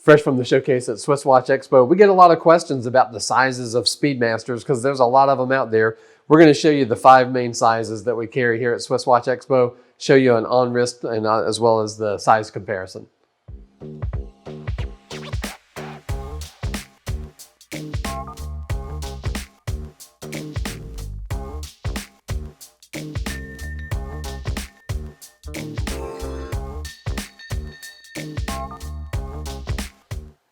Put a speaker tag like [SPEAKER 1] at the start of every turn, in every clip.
[SPEAKER 1] fresh from the showcase at SwissWatchExpo. We get a lot of questions about the sizes of Speedmasters because there's a lot of them out there. We're going to show you the 5 main sizes that we carry here at SwissWatchExpo, show you an on-wrist and as well as the size comparison.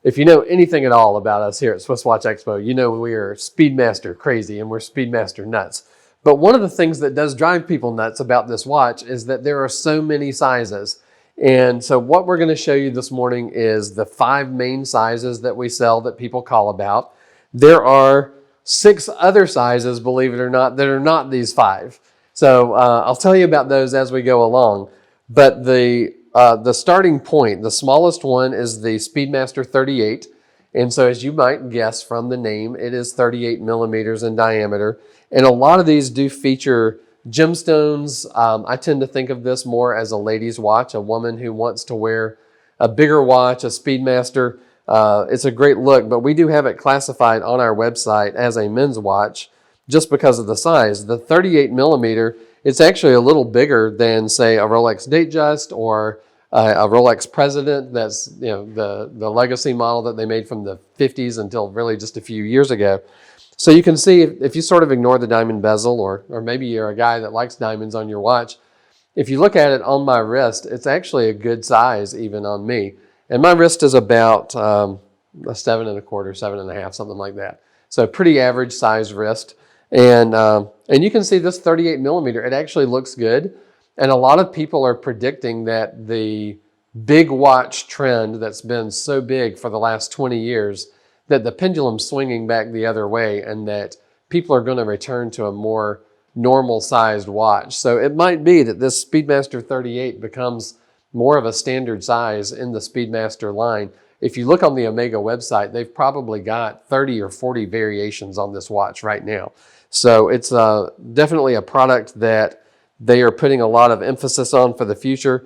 [SPEAKER 1] If you know anything at all about us here at SwissWatchExpo, you know we are Speedmaster crazy and we're Speedmaster nuts. But one of the things that does drive people nuts about this watch is that there are so many sizes. And so what we're going to show you this morning is the 5 main sizes that we sell that people call about. There are 6 other sizes, believe it or not, that are not these 5. So I'll tell you about those as we go along. But the starting point, the smallest one is the Speedmaster 38. And so as you might guess from the name, it is 38 millimeters in diameter. And a lot of these do feature gemstones. I tend to think of this more as a lady's watch, a woman who wants to wear a bigger watch, a Speedmaster. It's a great look, but we do have it classified on our website as a men's watch just because of the size. The 38 millimeter, it's actually a little bigger than, say, a Rolex Datejust or a Rolex President. That's, you know, the legacy model that they made from the 50s until really just a few years ago. So you can see if you sort of ignore the diamond bezel, or maybe you're a guy that likes diamonds on your watch, if you look at it on my wrist, it's actually a good size even on me. And my wrist is about a 7 1/4, 7.5, something like that. So pretty average size wrist. And you can see this 38 millimeter, it actually looks good. And a lot of people are predicting that the big watch trend that's been so big for the last 20 years, that the pendulum's swinging back the other way and that people are going to return to a more normal sized watch. So it might be that this Speedmaster 38 becomes more of a standard size in the Speedmaster line. If you look on the Omega website, they've probably got 30 or 40 variations on this watch right now. So it's definitely a product that they are putting a lot of emphasis on for the future.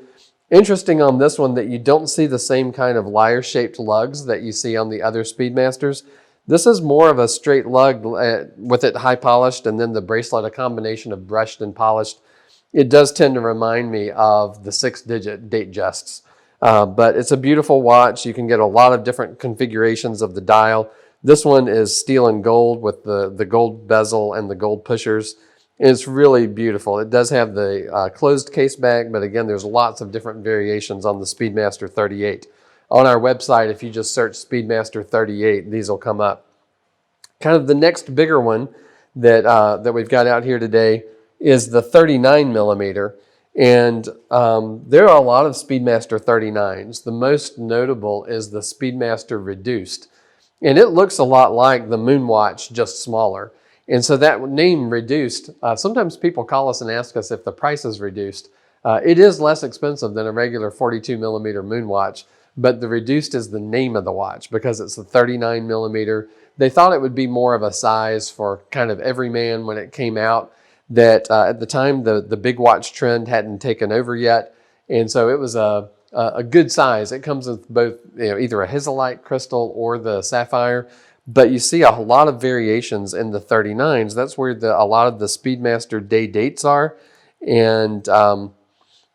[SPEAKER 1] Interesting on this one that you don't see the same kind of lyre-shaped lugs that you see on the other Speedmasters. This is more of a straight lug with it high polished, and then the bracelet, a combination of brushed and polished. It does tend to remind me of the 6-digit Datejusts. But it's a beautiful watch. You can get a lot of different configurations of the dial. This one is steel and gold with the gold bezel and the gold pushers. It's really beautiful. It does have the closed case back, but again, there's lots of different variations on the Speedmaster 38. On our website, if you just search Speedmaster 38, these will come up. Kind of the next bigger one that we've got out here today is the 39 millimeter. And there are a lot of Speedmaster 39s. The most notable is the Speedmaster Reduced. And it looks a lot like the MoonWatch, just smaller. And so that name Reduced, sometimes people call us and ask us if the price is reduced. It is less expensive than a regular 42 millimeter MoonWatch, but the Reduced is the name of the watch because it's the 39 millimeter. They thought it would be more of a size for kind of every man when it came out, that at the time the big watch trend hadn't taken over yet. And so it was a good size. It comes with both, you know, either a Hesalite crystal or the Sapphire. But you see a lot of variations in the 39s. That's where a lot of the Speedmaster day dates are. And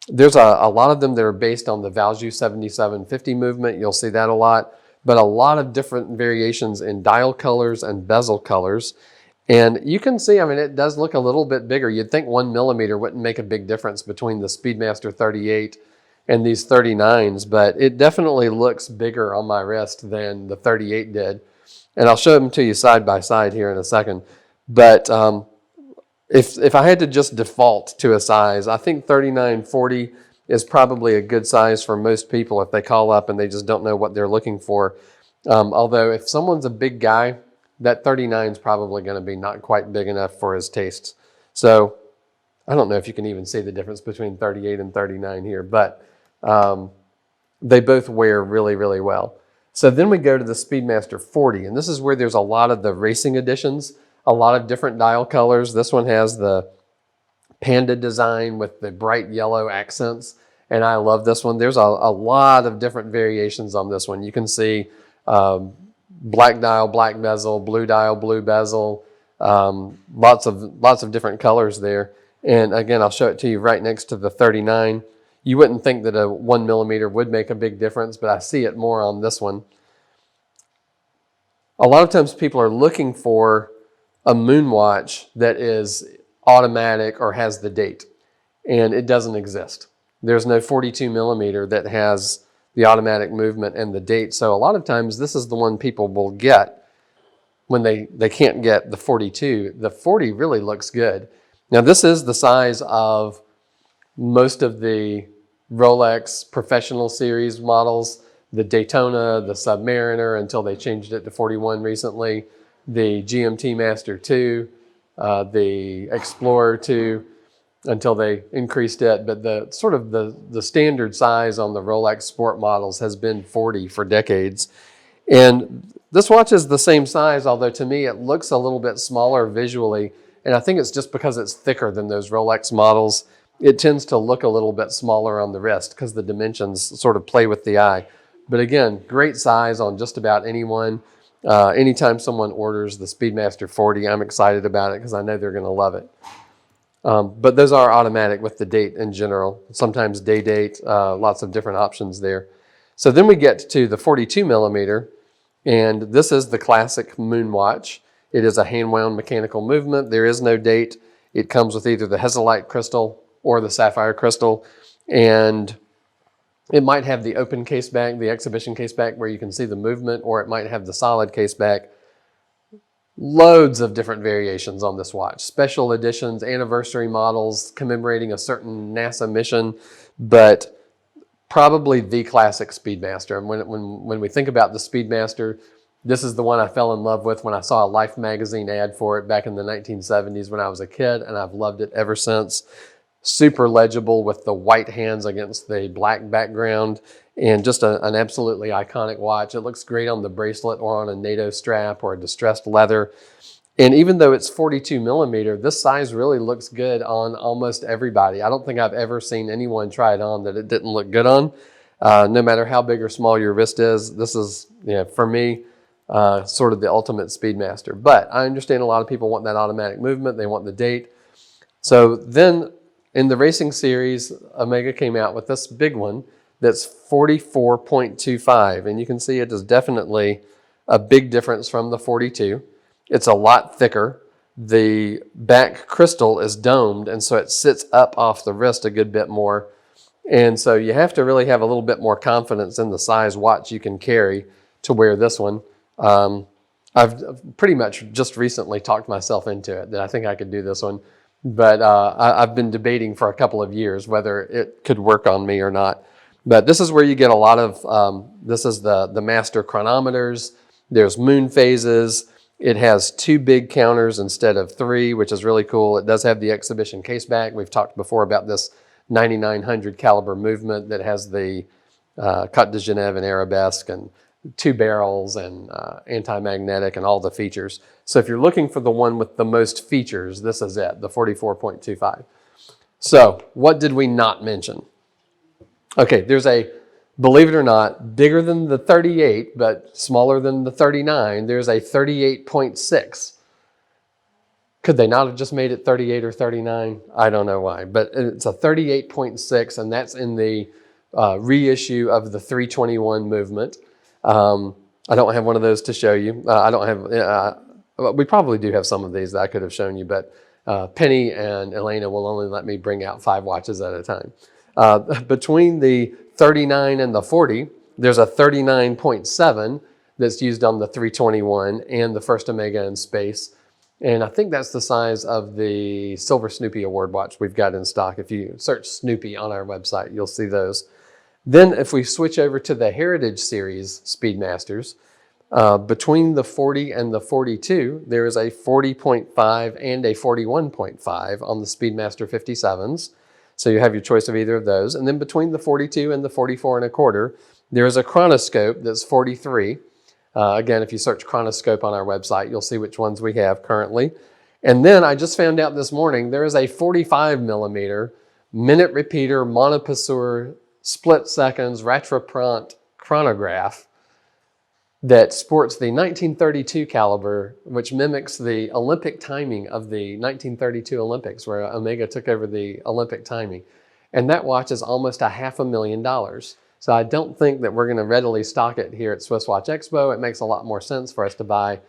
[SPEAKER 1] there's a lot of them that are based on the Valjoux 7750 movement. You'll see that a lot. But a lot of different variations in dial colors and bezel colors. And you can see, I mean, it does look a little bit bigger. You'd think 1 millimeter wouldn't make a big difference between the Speedmaster 38 and these 39s. But it definitely looks bigger on my wrist than the 38 did. And I'll show them to you side by side here in a second. But if I had to just default to a size, I think 3940 is probably a good size for most people if they call up and they just don't know what they're looking for. Although if someone's a big guy, that 39 is probably going to be not quite big enough for his tastes. So I don't know if you can even see the difference between 38 and 39 here, but they both wear really, really well. So then we go to the Speedmaster 40, and this is where there's a lot of the racing editions, a lot of different dial colors. This one has the panda design with the bright yellow accents, and I love this one. There's a lot of different variations on this one. You can see black dial, black bezel, blue dial, blue bezel, lots of different colors there. And again, I'll show it to you right next to the 39. You wouldn't think that a 1 millimeter would make a big difference, but I see it more on this one. A lot of times people are looking for a MoonWatch that is automatic or has the date, and it doesn't exist. There's no 42 millimeter that has the automatic movement and the date. So a lot of times this is the one people will get when they can't get the 42. The 40 really looks good. Now this is the size of most of the Rolex Professional Series models, the Daytona, the Submariner, until they changed it to 41 recently, the GMT Master 2, the Explorer 2, until they increased it. But the sort of the standard size on the Rolex Sport models has been 40 for decades. And this watch is the same size, although to me it looks a little bit smaller visually. And I think it's just because it's thicker than those Rolex models. It tends to look a little bit smaller on the wrist because the dimensions sort of play with the eye. But again, great size on just about anyone. Anytime someone orders the Speedmaster 40, I'm excited about it because I know they're going to love it. But those are automatic with the date in general. Sometimes day date, lots of different options there. So then we get to the 42 millimeter, and this is the classic MoonWatch. It is a hand-wound mechanical movement. There is no date. It comes with either the Hesalite crystal or the Sapphire crystal, and it might have the open case back, the exhibition case back where you can see the movement, or it might have the solid case back. Loads of different variations on this watch. Special editions, anniversary models commemorating a certain NASA mission, but probably the classic Speedmaster. And when we think about the Speedmaster, this is the one I fell in love with when I saw a Life magazine ad for it back in the 1970s when I was a kid, and I've loved it ever since. Super legible with the white hands against the black background, and just an absolutely iconic watch. It looks great on the bracelet or on a NATO strap or a distressed leather. And even though it's 42 millimeter, this size really looks good on almost everybody. I don't think I've ever seen anyone try it on that it didn't look good on. No matter how big or small your wrist is, this is, for me, sort of the ultimate Speedmaster. But I understand a lot of people want that automatic movement. They want the date. So then in the racing series, Omega came out with this big one that's 44.25. And you can see it is definitely a big difference from the 42. It's a lot thicker. The back crystal is domed, and so it sits up off the wrist a good bit more. And so you have to really have a little bit more confidence in the size watch you can carry to wear this one. I've pretty much just recently talked myself into it that I think I could do this one. But I've been debating for a couple of years whether it could work on me or not. But this is where you get a lot of, this is the master chronometers. There's Moonphases. It has 2 big counters instead of 3, which is really cool. It does have the exhibition case back. We've talked before about this 9900 caliber movement that has the Cote de Genève and arabesque and 2 barrels and anti-magnetic and all the features. So if you're looking for the one with the most features, this is it, the 44.25. So what did we not mention? Okay, there's a, believe it or not, bigger than the 38, but smaller than the 39. There's a 38.6. Could they not have just made it 38 or 39? I don't know why, but it's a 38.6, and that's in the reissue of the 321 movement. I don't have one of those to show you. I don't have, we probably do have some of these that I could have shown you, but Penny and Elena will only let me bring out 5 watches at a time. Between the 39 and the 40, there's a 39.7 that's used on the 321 and the first Omega in space. And I think that's the size of the Silver Snoopy Award watch we've got in stock. If you search Snoopy on our website, you'll see those. Then if we switch over to the Heritage Series Speedmasters, between the 40 and the 42, there is a 40.5 and a 41.5 on the Speedmaster 57s. So you have your choice of either of those. And then between the 42 and the 44.25, there is a chronoscope that's 43. Again, if you search chronoscope on our website, you'll see which ones we have currently. And then I just found out this morning, there is a 45 millimeter minute repeater, monopasseur, split seconds, retropront chronograph that sports the 1932 caliber, which mimics the Olympic timing of the 1932 Olympics, where Omega took over the Olympic timing. And that watch is almost $500,000. So I don't think that we're going to readily stock it here at SwissWatchExpo. It makes a lot more sense for us to buy,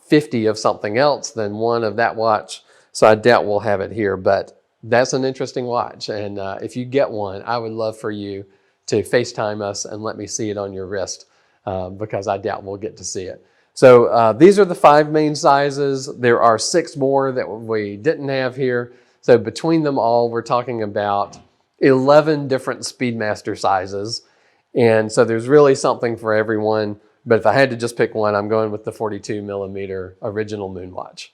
[SPEAKER 1] 50 of something else than one of that watch. So I doubt we'll have it here, but that's an interesting watch. And if you get one, I would love for you to FaceTime us and let me see it on your wrist, because I doubt we'll get to see it. So these are the 5 main sizes. There are 6 more that we didn't have here. So between them all, we're talking about 11 different Speedmaster sizes. And so there's really something for everyone. But if I had to just pick one, I'm going with the 42mm original MoonWatch.